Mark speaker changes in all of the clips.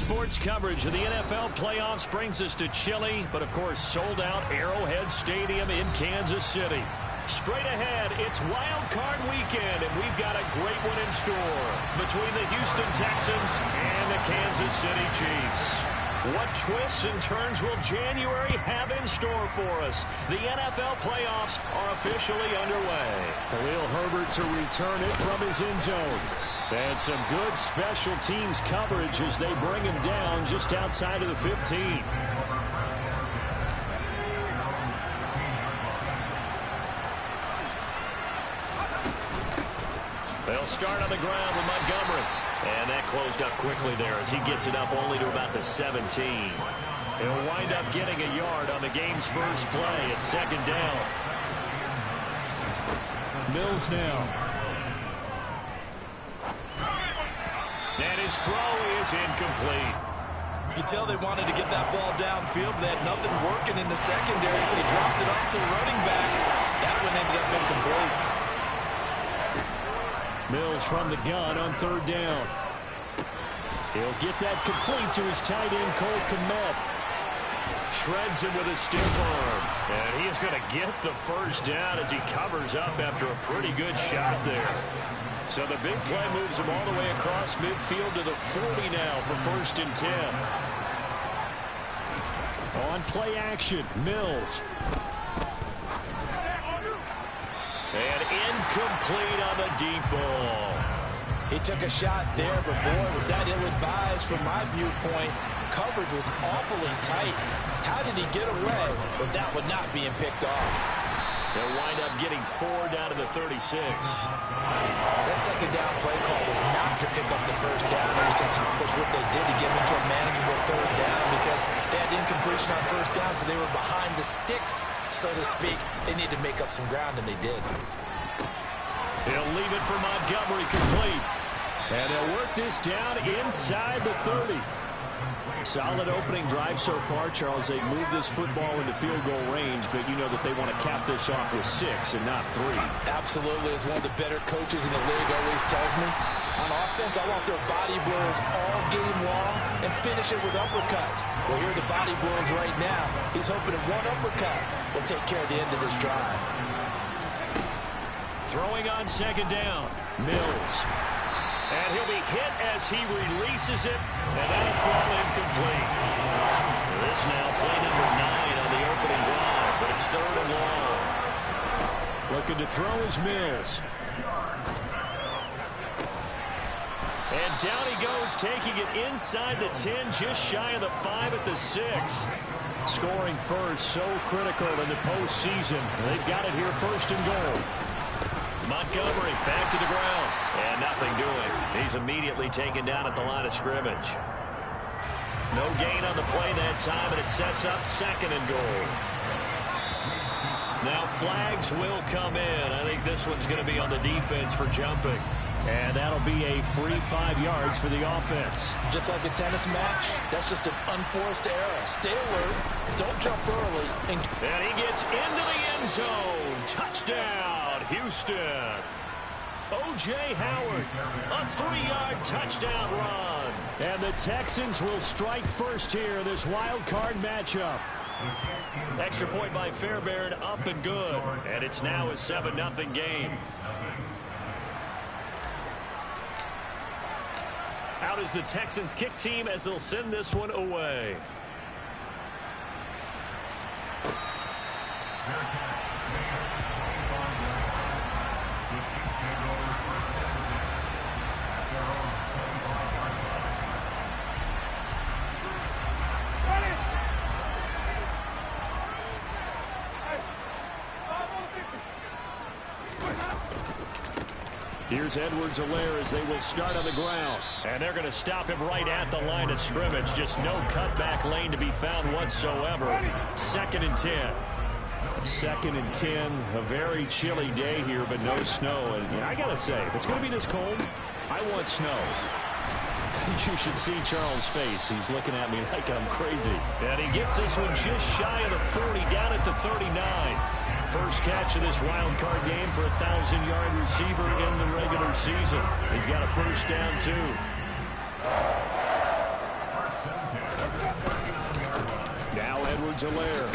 Speaker 1: Sports coverage of the NFL playoffs brings us to chilly, but of course sold out Arrowhead Stadium in Kansas City. Straight ahead, it's Wild Card Weekend, and we've got a great one in store between the Houston Texans and the Kansas City Chiefs. What twists and turns will January have in store for us? The NFL playoffs are officially underway.
Speaker 2: Khalil Herbert to return it from his end zone. And some good special teams coverage as they bring him down just outside of the 15.
Speaker 1: They'll start on the ground with Montgomery. And that closed up quickly there as he gets it up only to about the 17. He'll wind up getting a yard on the game's first play at second down.
Speaker 2: Mills now.
Speaker 1: And his throw is incomplete.
Speaker 3: You can tell they wanted to get that ball downfield, but they had nothing working in the secondary, so he dropped it off to the running back. That one ended up incomplete.
Speaker 2: Mills from the gun on third down. He'll get that complete to his tight end, Cole Kmet.
Speaker 1: Shreds him with a stiff arm. And he's going to get the first down as he covers up after a pretty good shot there. So the big play moves him all the way across midfield to the 40 now for 1st and 10.
Speaker 2: On play action, Mills.
Speaker 1: And incomplete on the deep ball.
Speaker 3: He took a shot there, but boy, was that ill-advised from my viewpoint. Coverage was awfully tight. How did he get away with that one not being picked off?
Speaker 1: They'll wind up getting 4 down to the 36.
Speaker 3: That second down play call was not to pick up the first down. It was to accomplish what they did to get them into a manageable third down because they had incompletion on first down, so they were behind the sticks, so to speak. They needed to make up some ground, and they did.
Speaker 1: He'll leave it for Montgomery complete.
Speaker 2: And they'll work this down inside the 30. Solid opening drive so far, Charles. They move this football into field goal range, but you know that they want to cap this off with 6 and not 3.
Speaker 3: Absolutely. As one of the better coaches in the league always tells me, on offense, I want their body blows all game long and finish it with uppercuts. Well, here are the body blows right now. He's hoping that one uppercut will take care of the end of this drive.
Speaker 1: Throwing on second down, Mills. And he'll be hit as he releases it, and that'll fall incomplete. This now play number 9 on the opening drive, but it's 3rd and long.
Speaker 2: Looking to throw is Mills.
Speaker 1: And down he goes, taking it inside the 10, just shy of the 5 at the 6.
Speaker 2: Scoring first, so critical in the postseason. They've got it here 1st and goal.
Speaker 1: Montgomery back to the ground. And nothing doing. He's immediately taken down at the line of scrimmage. No gain on the play that time, and it sets up 2nd and goal. Now flags will come in. I think this one's going to be on the defense for jumping.
Speaker 2: And that'll be a free 5 yards for the offense.
Speaker 3: Just like a tennis match, that's just an unforced error. Stay alert, don't jump early.
Speaker 1: And he gets into the end zone. Touchdown, Houston. O.J. Howard, a 3-yard touchdown run.
Speaker 2: And the Texans will strike first here in this wild card matchup.
Speaker 1: Extra point by Fairbairn, up and good. And it's now a 7-0 game. Out is the Texans kick team as they'll send this one away.
Speaker 2: Here's Edwards-Helaire as they will start on the ground.
Speaker 1: And they're going to stop him right at the line of scrimmage. Just no cutback lane to be found whatsoever. 2nd and 10.
Speaker 2: 2nd and 10. A very chilly day here, but no snow. And I got to say, if it's going to be this cold, I want snow. You should see Charles' face. He's looking at me like I'm crazy.
Speaker 1: And he gets this one just shy of the 40, down at the 39. First catch of this wild card game for a 1,000-yard receiver in the regular season. He's got a first down, too.
Speaker 2: Edwards-Helaire.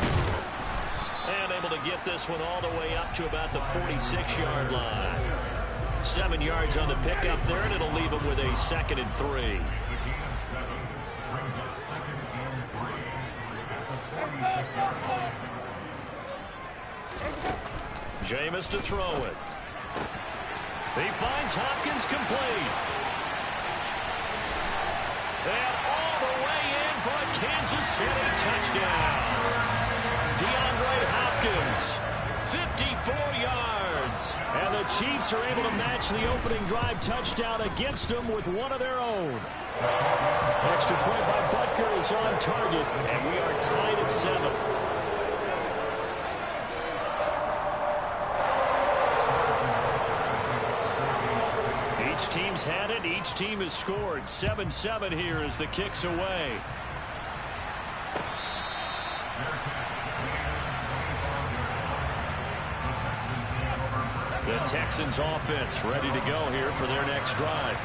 Speaker 1: And able to get this one all the way up to about the 46-yard line. 7 yards on the pickup there, and it'll leave him with a 2nd and 3. Jameis to throw it. He finds Hopkins complete. And all the way in for a Kansas City touchdown. DeAndre Hopkins, 54 yards.
Speaker 2: And the Chiefs are able to match the opening drive touchdown against them with one of their own. Extra point by Butker is on target, and we are tied at 7.
Speaker 1: Each team's had it. Each team has scored. 7-7 here as the kick's away. The Texans offense ready to go here for their next drive.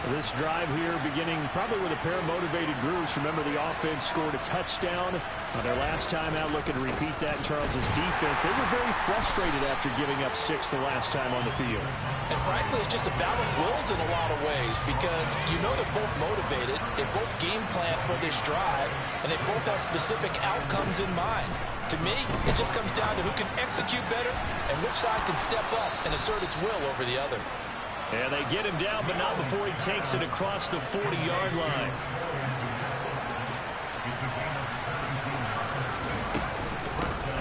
Speaker 2: This drive here beginning probably with a pair of motivated groups. Remember, the offense scored a touchdown on their last time out. Looking to repeat that in Charles' defense. They were very frustrated after giving up 6 the last time on the field.
Speaker 3: And frankly, it's just a battle of wills in a lot of ways because you know they're both motivated. They both game plan for this drive, and they both have specific outcomes in mind. To me, it just comes down to who can execute better and which side can step up and assert its will over the other.
Speaker 1: And they get him down, but not before he takes it across the 40-yard line.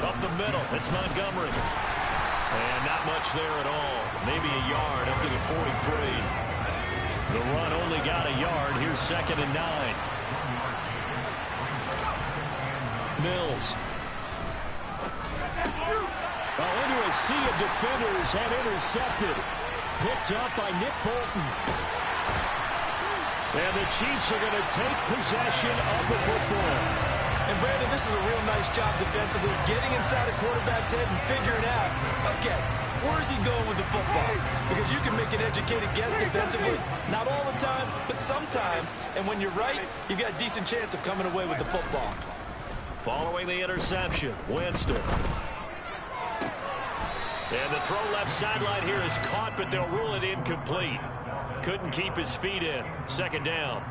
Speaker 1: Up the middle, it's Montgomery. And not much there at all. Maybe a yard up to the 43. The run only got a yard. Here's 2nd and 9. Mills.
Speaker 2: Into a sea of defenders and intercepted. Picked up by Nick Bolton. And the Chiefs are going to take possession of the football.
Speaker 3: And Brandon, this is a real nice job defensively, getting inside a quarterback's head and figuring out, okay, where's he going with the football? Because you can make an educated guess defensively. Not all the time, but sometimes. And when you're right, you've got a decent chance of coming away with the football.
Speaker 1: Following the interception, Winston. And the throw left sideline here is caught, but they'll rule it incomplete. Couldn't keep his feet in. 2nd down.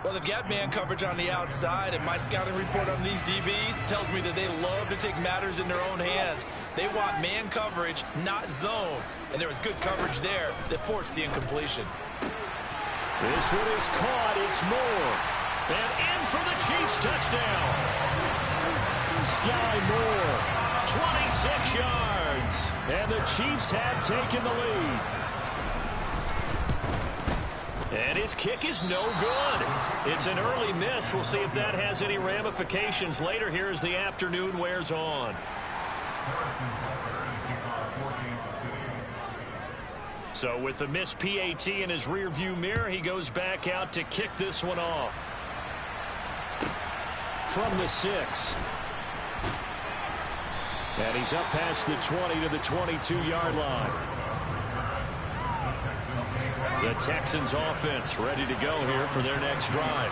Speaker 3: Well, they've got man coverage on the outside, and my scouting report on these DBs tells me that they love to take matters in their own hands. They want man coverage, not zone. And there was good coverage there that forced the incompletion.
Speaker 2: This one is caught. It's Moore.
Speaker 1: And in for the Chiefs touchdown.
Speaker 2: Sky Moore.
Speaker 1: 26 yards.
Speaker 2: And the Chiefs have taken the lead.
Speaker 1: And his kick is no good. It's an early miss. We'll see if that has any ramifications later here as the afternoon wears on. So with the missed PAT in his rearview mirror, he goes back out to kick this one off.
Speaker 2: From the 6. And he's up past the 20 to the 22-yard line.
Speaker 1: The Texans offense ready to go here for their next drive.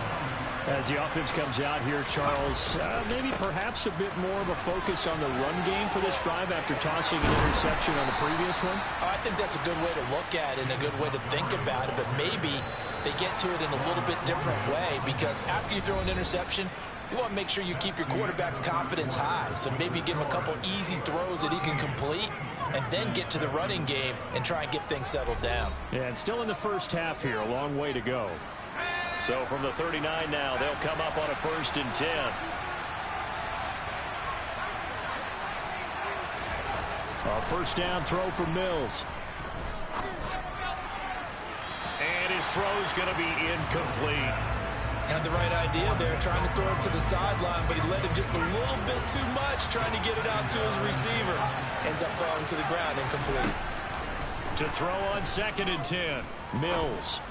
Speaker 2: As the offense comes out here, Charles, maybe perhaps a bit more of a focus on the run game for this drive after tossing an interception on the previous one?
Speaker 3: I think that's a good way to look at it and a good way to think about it, but maybe they get to it in a little bit different way because after you throw an interception, you want to make sure you keep your quarterback's confidence high. So maybe give him a couple easy throws that he can complete and then get to the running game and try and get things settled down.
Speaker 2: Yeah, and still in the first half here, a long way to go.
Speaker 1: So from the 39 now, they'll come up on a 1st and 10.
Speaker 2: A first down throw for Mills.
Speaker 1: And his throw's going to be incomplete.
Speaker 3: Had the right idea there, trying to throw it to the sideline, but he led him just a little bit too much, trying to get it out to his receiver. Ends up falling to the ground, incomplete.
Speaker 1: To throw on 2nd and 10, Mills.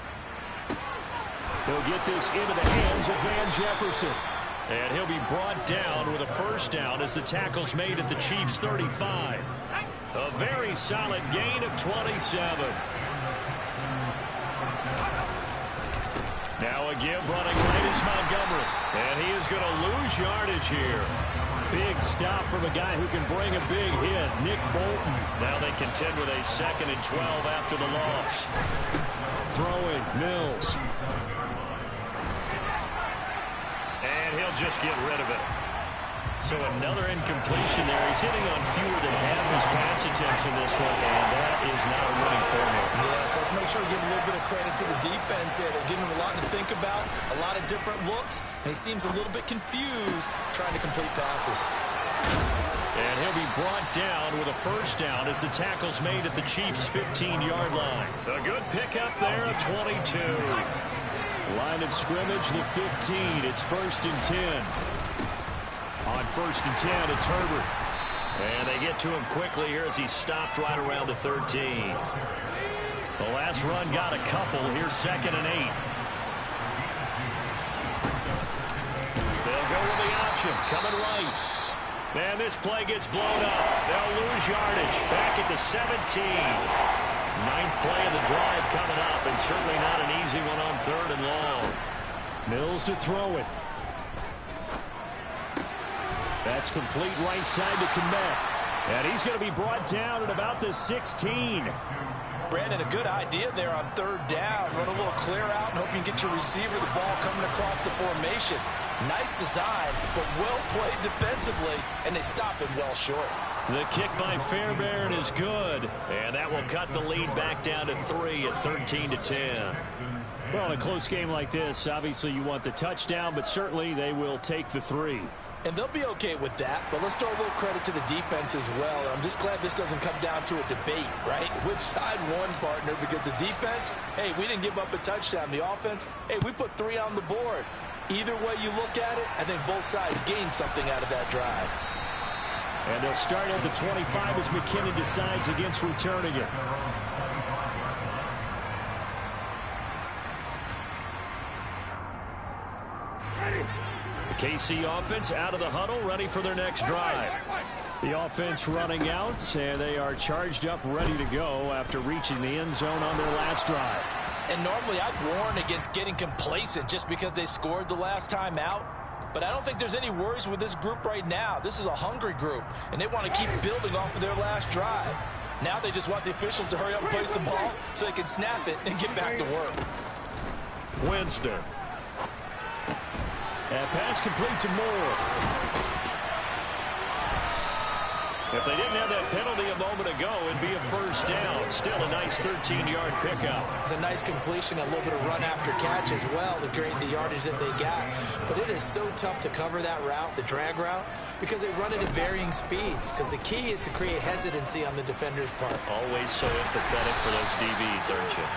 Speaker 2: He'll get this into the hands of Van Jefferson.
Speaker 1: And he'll be brought down with a first down as the tackle's made at the Chiefs' 35. A very solid gain of 27. Now a give running right is Montgomery. And he is going to lose yardage here.
Speaker 2: Big stop from a guy who can bring a big hit, Nick Bolton.
Speaker 1: Now they contend with a 2nd and 12 after the loss.
Speaker 2: Throwing, Mills.
Speaker 1: And he'll just get rid of it. So another incompletion there. He's hitting on fewer than half his pass attempts in this one, and that is not a winning formula.
Speaker 3: Yes, let's make sure we give a little bit of credit to the defense here. They're giving him a lot to think about, a lot of different looks, and he seems a little bit confused trying to complete passes.
Speaker 1: And he'll be brought down with a 1st down as the tackle's made at the Chiefs' 15-yard line. A good pickup there, a 22.
Speaker 2: Line of scrimmage, the 15. It's 1st and 10. On 1st and 10, it's Herbert.
Speaker 1: And they get to him quickly here as he stopped right around the 13. The last run got a couple. Here's 2nd and 8. They'll go with the option. Coming right. And this play gets blown up. They'll lose yardage. Back at the 17. 9th play of the drive coming up, and certainly not an easy one on 3rd and long.
Speaker 2: Mills to throw it. That's complete right side to Kmet. And he's going to be brought down at about the 16.
Speaker 3: Brandon, a good idea there on 3rd down. Run a little clear out and hope you can get your receiver the ball coming across the formation. Nice design, but well played defensively, and they stop him well short.
Speaker 1: The kick by Fairbairn is good, and that will cut the lead back down to 3 at 13-10.
Speaker 2: Well, in a close game like this, obviously you want the touchdown, but certainly they will take the 3.
Speaker 3: And they'll be okay with that, but let's throw a little credit to the defense as well. And I'm just glad this doesn't come down to a debate, right? Which side won, partner? Because the defense, hey, we didn't give up a touchdown. The offense, hey, we put 3 on the board. Either way you look at it, I think both sides gained something out of that drive.
Speaker 2: And they'll start at the 25 as McKinnon decides against returning it.
Speaker 1: KC offense out of the huddle, ready for their next drive.
Speaker 2: The offense running out, and they are charged up, ready to go after reaching the end zone on their last drive.
Speaker 3: And normally I'd warn against getting complacent just because they scored the last time out. But I don't think there's any worries with this group right now. This is a hungry group, and they want to keep building off of their last drive. Now they just want the officials to hurry up and place the ball so they can snap it and get back to work.
Speaker 1: Winston.
Speaker 2: And pass complete to Moore.
Speaker 1: If they didn't have that penalty a moment ago, it'd be a 1st down. Still a nice 13-yard pickup.
Speaker 3: It's a nice completion, a little bit of run after catch as well to create the yardage that they got. But it is so tough to cover that route, the drag route, because they run it at varying speeds. Because the key is to create hesitancy on the defender's part.
Speaker 1: Always so empathetic for those DBs, aren't you?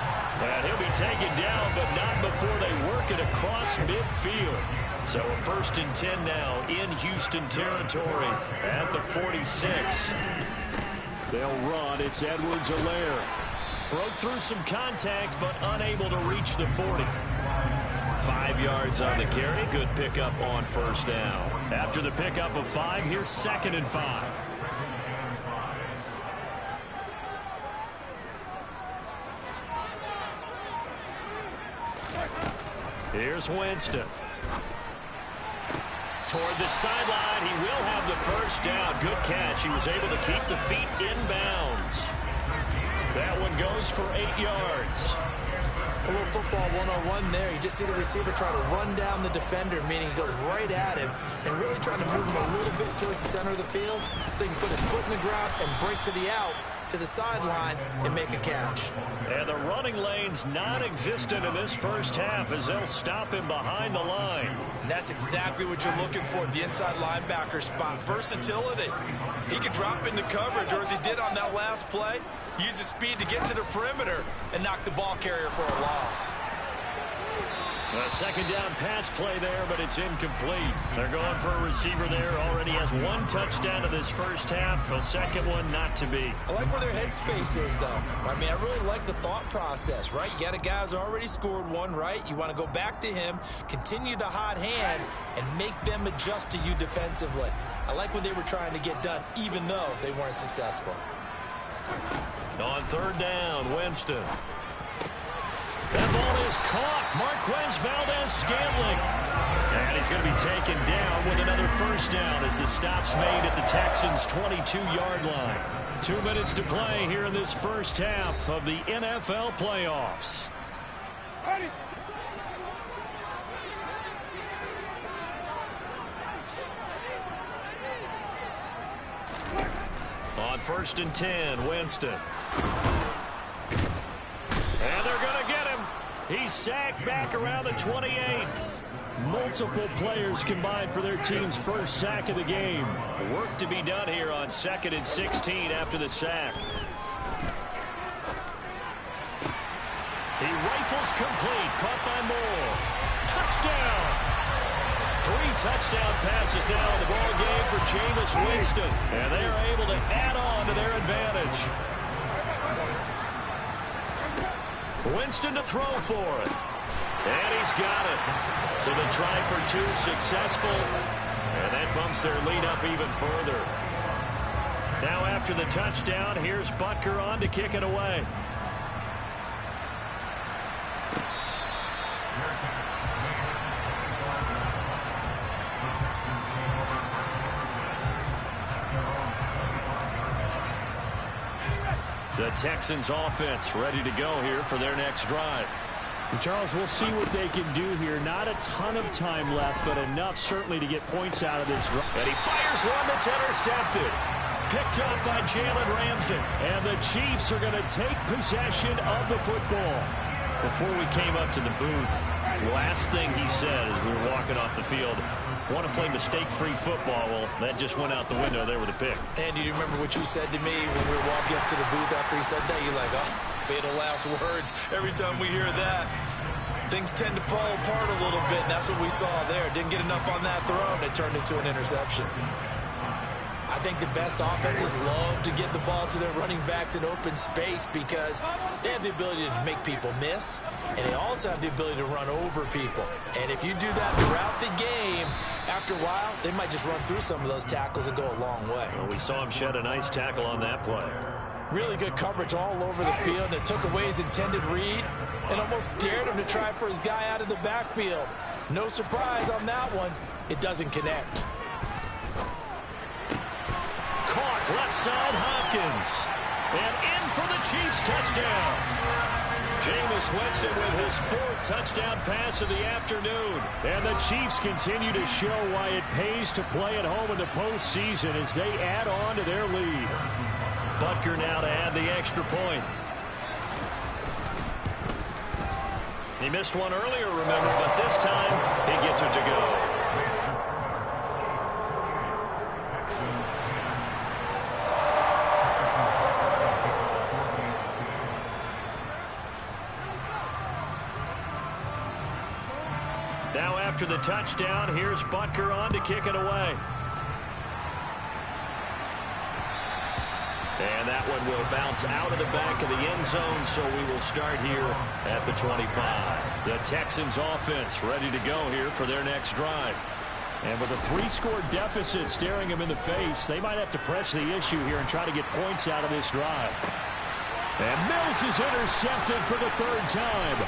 Speaker 1: And he'll be taken down, but not before they work it across midfield. So a 1st and 10 now in Houston territory at the 46.
Speaker 2: They'll run. It's Edwards-Helaire.
Speaker 1: Broke through some contact, but unable to reach the 40. 5 yards on the carry. Good pickup on 1st down. After the pickup of 5, here's 2nd and 5. Here's Winston. Toward the sideline, he will have the 1st down. Good catch. He was able to keep the feet inbounds. That one goes for 8 yards.
Speaker 3: A little football 101 there. You just see the receiver try to run down the defender, meaning he goes right at him and really trying to move him a little bit towards the center of the field so he can put his foot in the ground and break to the out, to the sideline, and make a catch.
Speaker 1: And the running lane's non-existent in this 1st half as they'll stop him behind the line.
Speaker 3: And that's exactly what you're looking for at the inside linebacker spot. Versatility. He can drop into coverage, or as he did on that last play, use his speed to get to the perimeter and knock the ball carrier for a loss.
Speaker 1: A 2nd down pass play there, but it's incomplete. They're going for a receiver there. Already has 1 touchdown in this 1st half. A 2nd one not to be.
Speaker 3: I like where their headspace is, though. I mean, I really like the thought process, right? You got a guy who's already scored 1, right? You want to go back to him, continue the hot hand, and make them adjust to you defensively. I like what they were trying to get done, even though they weren't successful.
Speaker 1: On 3rd down, Winston. That ball is caught. Marquez Valdes-Scantling. And And he's going to be taken down with another first down as the stop's made at the Texans' 22-yard line. 2 minutes to play here in this first half of the NFL playoffs. On 1st and 10, Winston. And they're going to get him. He's sacked back around the 28.
Speaker 2: Multiple players combined for their team's first sack of the game.
Speaker 1: Work to be done here on 2nd and 16 after the sack. He rifles complete. Caught by Moore. Touchdown. 3 touchdown passes now in the ball game for Jameis Winston. And they are able to add on to their advantage. Winston to throw for it. And he's got it. So the try for 2 successful. And that bumps their lead up even further. Now after the touchdown, here's Butker on to kick it away. The Texans offense ready to go here for their next drive.
Speaker 2: And Charles, we'll see what they can do here. Not a ton of time left, but enough certainly to get points out of this drive.
Speaker 1: And he fires one that's intercepted. Picked up by Jalen Ramsey.
Speaker 2: And the Chiefs are going to take possession of the football.
Speaker 1: Before we came up to the booth, last thing he said as we were walking off the field, want to play mistake-free football. Well, that just went out the window there with a pick.
Speaker 3: And do you remember what you said to me when we were walking up to the booth after he said that? You're like, oh, fatal last words. Every time we hear that, things tend to fall apart a little bit, and that's what we saw there. Didn't get enough on that throw, and it turned into an interception. I think the best offenses love to get the ball to their running backs in open space because they have the ability to make people miss, and they also have the ability to run over people. And if you do that throughout the game, after a while, they might just run through some of those tackles and go a long way.
Speaker 1: Well, we saw him shed a nice tackle on that play.
Speaker 3: Really good coverage all over the field, and it took away his intended read and almost dared him to try for his guy out of the backfield. No surprise on that one. It doesn't connect.
Speaker 1: Caught left side, Hopkins. And in for the Chiefs touchdown. Jameis Winston with his 4th touchdown pass of the afternoon.
Speaker 2: And the Chiefs continue to show why it pays to play at home in the postseason as they add on to their lead.
Speaker 1: Butker now to add the extra point. He missed one earlier, remember, but this time he gets it to go. Now after the touchdown, here's Butker on to kick it away. And that one will bounce out of the back of the end zone, so we will start here at the 25. The Texans offense ready to go here for their next drive.
Speaker 2: And with a 3-score deficit staring them in the face, they might have to press the issue here and try to get points out of this drive. And Mills is intercepted for the 3rd time.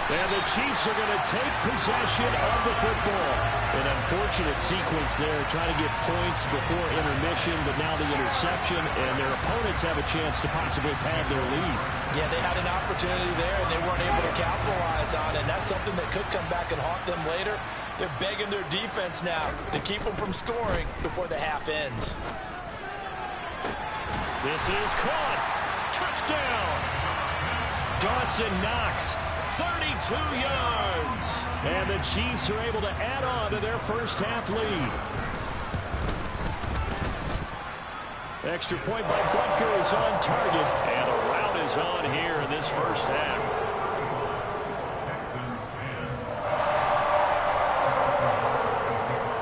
Speaker 2: And the Chiefs are going to take possession of the football. An unfortunate sequence there, trying to get points before intermission, but now the interception, and their opponents have a chance to possibly pad their lead.
Speaker 3: Yeah, they had an opportunity there, and they weren't able to capitalize on it. And that's something that could come back and haunt them later. They're begging their defense now to keep them from scoring before the half ends.
Speaker 1: This is caught. Touchdown. Dawson Knox. 32 yards.
Speaker 2: And the Chiefs are able to add on to their first half lead. Extra point by Butker is on target.
Speaker 1: And a rout is on here in this first half.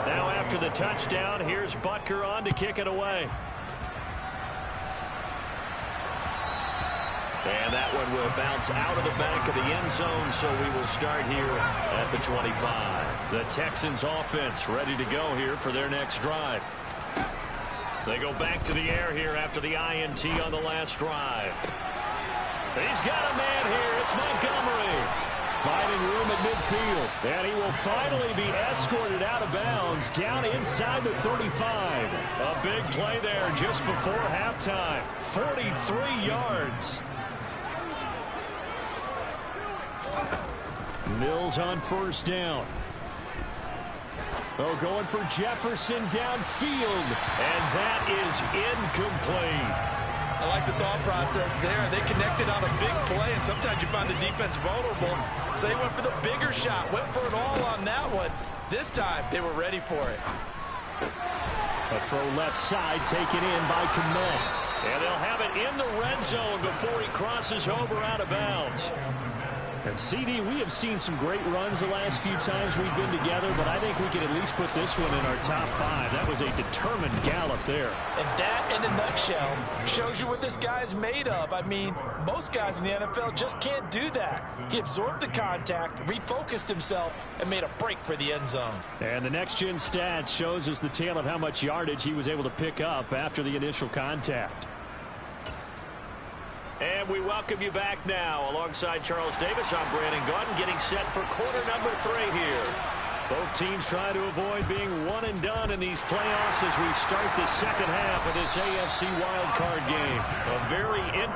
Speaker 1: Now after the touchdown, here's Butker on to kick it away. And that one will bounce out of the back of the end zone, so we will start here at the 25. The Texans offense ready to go here for their next drive. They go back to the air here after the INT on the last drive. He's got a man here. It's Montgomery.
Speaker 2: Finding room at midfield. And he will finally be escorted out of bounds down inside the 35.
Speaker 1: A big play there just before halftime. 43 yards.
Speaker 2: Mills on first down. Oh, going for Jefferson downfield.
Speaker 1: And that is incomplete.
Speaker 3: I like the thought process there. They connected on a big play, and sometimes you find the defense vulnerable. So they went for the bigger shot, went for it all on that one. This time, they were ready for it.
Speaker 2: A throw left side taken in by Kmet.
Speaker 1: And they'll have it in the red zone before he crosses over out of bounds.
Speaker 2: And CD, we have seen some great runs the last few times we've been together, but I think we can at least put this one in our top 5. That was a determined gallop there.
Speaker 3: And that, in a nutshell, shows you what this guy is made of. I mean, most guys in the NFL just can't do that. He absorbed the contact, refocused himself, and made a break for the end zone.
Speaker 2: And the next-gen stats shows us the tale of how much yardage he was able to pick up after the initial contact.
Speaker 1: And we welcome you back now. Alongside Charles Davis, I'm Brandon Gaudin, getting set for quarter number 3 here. Both teams trying to avoid being one and done in these playoffs as we start the second half of this AFC wildcard game. A very and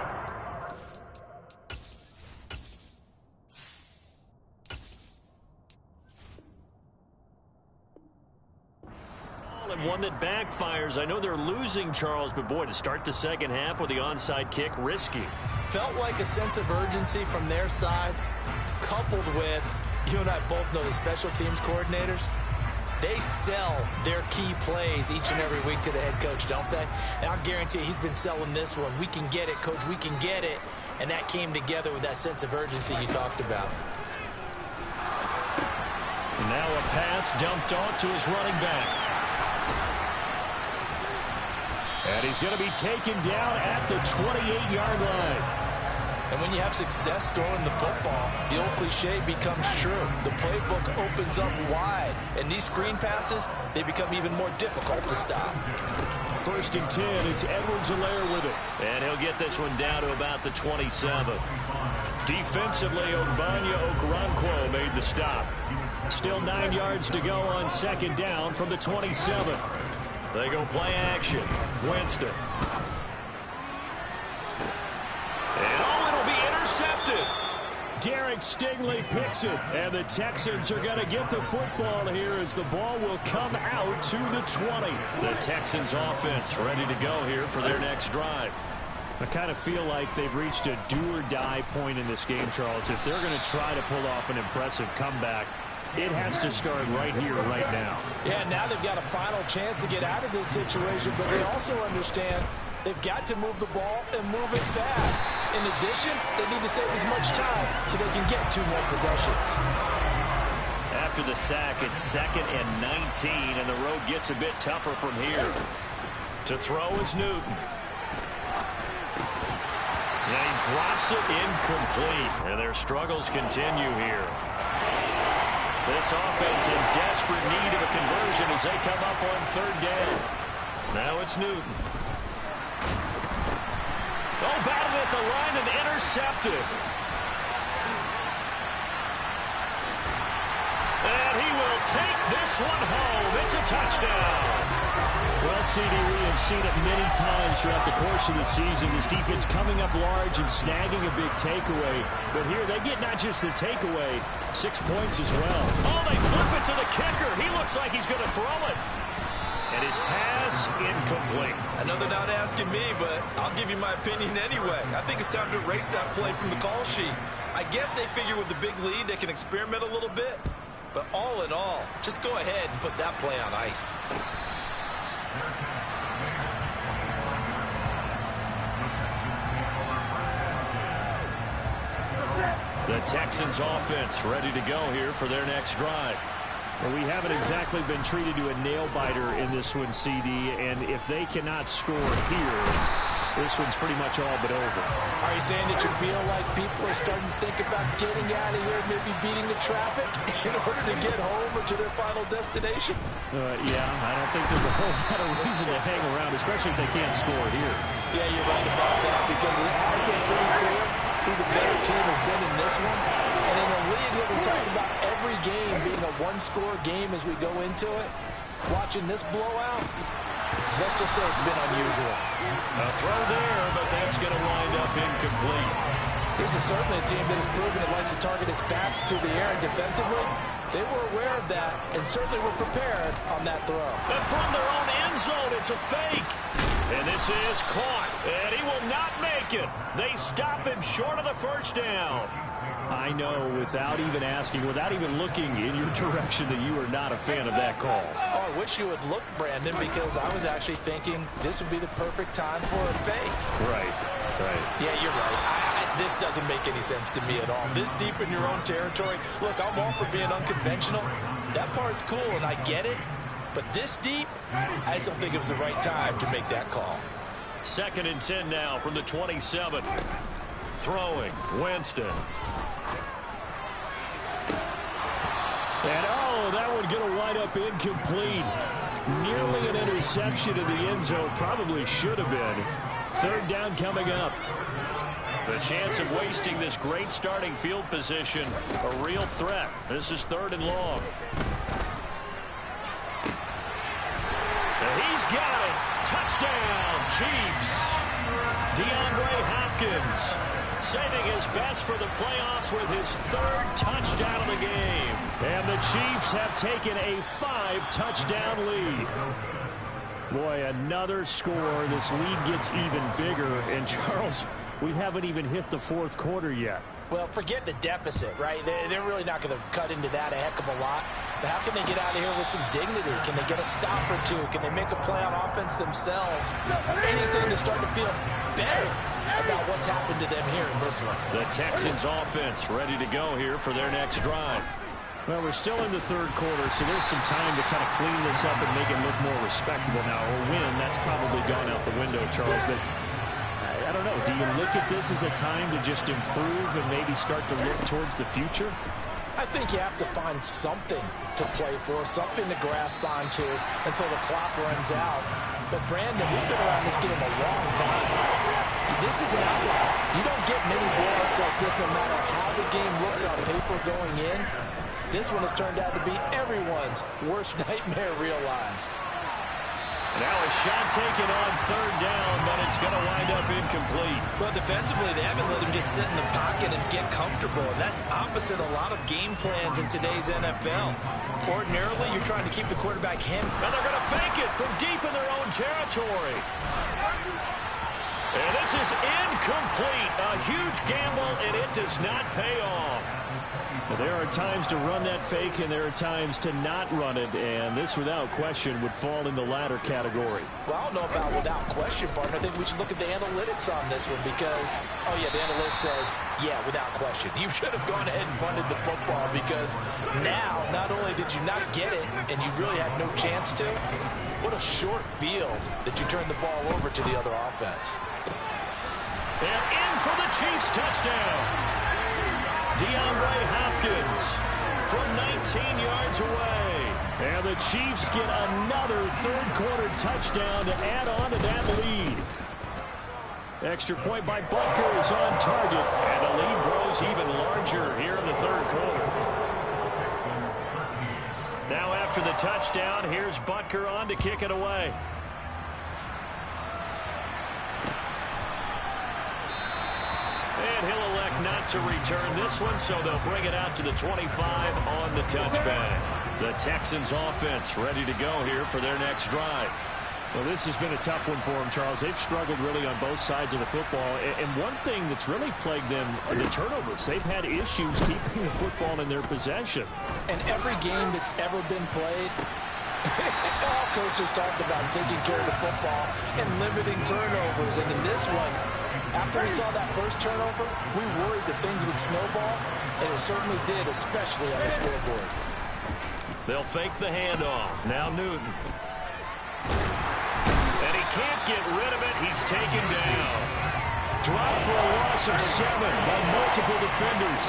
Speaker 1: one that backfires. I know they're losing, Charles, but boy, to start the second half with the onside kick, risky.
Speaker 3: Felt like a sense of urgency from their side, coupled with, you and I both know the special teams coordinators, they sell their key plays each and every week to the head coach, don't they? And I'll guarantee you he's been selling this one. We can get it, coach, we can get it. And that came together with that sense of urgency you talked about.
Speaker 1: Now a pass dumped off to his running back.
Speaker 2: And he's going to be taken down at the 28-yard line.
Speaker 3: And when you have success throwing the football, the old cliche becomes true. The playbook opens up wide. And these screen passes, they become even more difficult to stop.
Speaker 2: 1st and 10, it's Edwards-Helaire with it.
Speaker 1: And he'll get this one down to about the 27. Defensively, Ogbonnia Okoronkwo made the stop.
Speaker 2: Still 9 yards to go on second down from the 27.
Speaker 1: They go play action. Winston. And it'll be intercepted.
Speaker 2: Derek Stingley picks it. And the Texans are going to get the football here as the ball will come out to the 20.
Speaker 1: The Texans offense ready to go here for their next drive.
Speaker 2: I kind of feel like they've reached a do-or-die point in this game, Charles. If they're going to try to pull off an impressive comeback, it has to start right here, right now.
Speaker 3: Yeah, now they've got a final chance to get out of this situation, but they also understand they've got to move the ball and move it fast. In addition, they need to save as much time so they can get 2 more possessions.
Speaker 1: After the sack, it's 2nd and 19, and the road gets a bit tougher from here. To throw is Newton. And he drops it incomplete, and their struggles continue here. This offense in desperate need of a conversion as they come up on 3rd down. Now it's Newton. Oh, batted at the line and intercepted. And he will take this one home. It's a touchdown.
Speaker 2: Well, CD, we have seen it many times throughout the course of the season. This defense coming up large and snagging a big takeaway. But here they get not just the takeaway, 6 points as well.
Speaker 1: Oh, they flip it to the kicker. He looks like he's going to throw it. And his pass incomplete.
Speaker 3: I know they're not asking me, but I'll give you my opinion anyway. I think it's time to erase that play from the call sheet. I guess they figure with the big lead they can experiment a little bit. But all in all, just go ahead and put that play on ice.
Speaker 1: The Texans offense ready to go here for their next drive.
Speaker 2: Well, we haven't exactly been treated to a nail-biter in this one, CD, and if they cannot score here, this one's pretty much all but over.
Speaker 3: Are you saying that you feel like people are starting to think about getting out of here, maybe beating the traffic in order to get home or to their final destination?
Speaker 2: Yeah, I don't think there's a whole lot of reason to hang around, especially if they can't score here.
Speaker 3: Yeah, you're right about that, because it has been pretty clear. who the better team has been in this one. And in a league where we talk about every game being a one-score game as we go into it, watching this blowout, let's just say it's been unusual.
Speaker 1: A throw there, but that's going to wind up incomplete.
Speaker 3: This is certainly a team that has proven it likes to target its backs through the air and defensively. They were aware of that and certainly were prepared on that throw.
Speaker 1: And from their own end zone, it's a fake. And this is caught, and he will not make it. They stop him short of the first down.
Speaker 2: I know, without even asking, without even looking in your direction, that you are not a fan of that call.
Speaker 3: Oh, I wish you would look, Brandon, because I was actually thinking this would be the perfect time for a fake.
Speaker 2: Right.
Speaker 3: Yeah, you're right. This doesn't make any sense to me at all. This deep in your own territory, look, I'm all for being unconventional. That part's cool, and I get it. But this deep, I just don't think it was the right time to make that call.
Speaker 1: 2nd and 10 now from the 27. Throwing, Winston.
Speaker 2: And, that one going to wind up incomplete. Nearly an interception in the end zone. Probably should have been. 3rd down coming up.
Speaker 1: The chance of wasting this great starting field position, a real threat. This is 3rd and long. And he's got it. Touchdown, Chiefs. DeAndre Hopkins saving his best for the playoffs with his 3rd touchdown of the game.
Speaker 2: And the Chiefs have taken a 5-touchdown lead. Boy, another score. This lead gets even bigger. And Charles, we haven't even hit the 4th quarter yet.
Speaker 3: Well, forget the deficit, right? They're really not going to cut into that a heck of a lot. But how can they get out of here with some dignity? Can they get a stop or two? Can they make a play on offense themselves? Anything to start to feel better about what's happened to them here in this one.
Speaker 1: The Texans offense ready to go here for their next drive.
Speaker 2: Well, we're still in the 3rd quarter, so there's some time to kind of clean this up and make it look more respectable now. Or win, that's probably gone out the window, Charles. But I don't know. Do you look at this as a time to just improve and maybe start to look towards the future?
Speaker 3: I think you have to find something to play for, something to grasp onto until the clock runs out. But, Brandon, we've been around this game a long time. This is an outlier. You don't get many blowouts like this no matter how the game looks on paper going in. This one has turned out to be everyone's worst nightmare realized.
Speaker 1: Now a shot taken on 3rd down, but it's going to wind up incomplete.
Speaker 3: Well, defensively, they haven't let him just sit in the pocket and get comfortable, and that's opposite a lot of game plans in today's NFL. Ordinarily, you're trying to keep the quarterback hemmed.
Speaker 1: And they're going to fake it from deep in their own territory. And this is incomplete. A huge gamble, and it does not pay off.
Speaker 2: There are times to run that fake, and there are times to not run it, and this, without question, would fall in the latter category.
Speaker 3: Well, I don't know about without question, partner. I think we should look at the analytics on this one because, oh, yeah, the analytics say, yeah, without question. You should have gone ahead and punted the football because now, not only did you not get it, and you really had no chance to, what a short field that you turned the ball over to the other offense.
Speaker 1: And in for the Chiefs touchdown. DeAndre Hopkins from 19 yards away.
Speaker 2: And the Chiefs get another 3rd quarter touchdown to add on to that lead. Extra point by Butker is on target.
Speaker 1: And the lead grows even larger here in the 3rd quarter. Now after the touchdown, here's Butker on to kick it away. And he'll elect not to return this one, so they'll bring it out to the 25 on the touchback. The Texans offense ready to go here for their next drive.
Speaker 2: Well, this has been a tough one for them, Charles. They've struggled really on both sides of the football. And one thing that's really plagued them, the turnovers. They've had issues keeping the football in their possession.
Speaker 3: And every game that's ever been played, all coaches talk about taking care of the football and limiting turnovers. And in this one, after we saw that first turnover, we worried that things would snowball, and it certainly did, especially on the scoreboard.
Speaker 1: They'll fake the handoff. Now Newton. And he can't get rid of it. He's taken down.
Speaker 2: Drop for a loss of 7 by multiple defenders.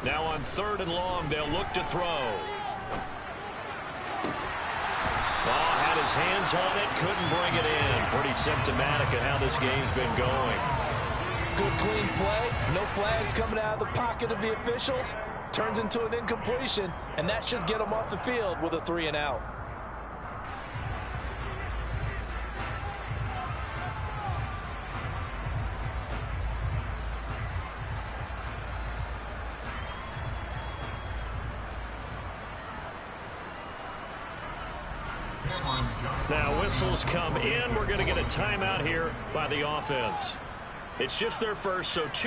Speaker 1: Now on 3rd and long, they'll look to throw. Oh, had his hands on it, couldn't bring it in. Pretty symptomatic of how this game's been going.
Speaker 3: Good clean play. No flags coming out of the pocket of the officials. Turns into an incompletion, and that should get him off the field with a 3 and out.
Speaker 1: Now whistles come in. We're going to get a timeout here by the offense. It's just their first, so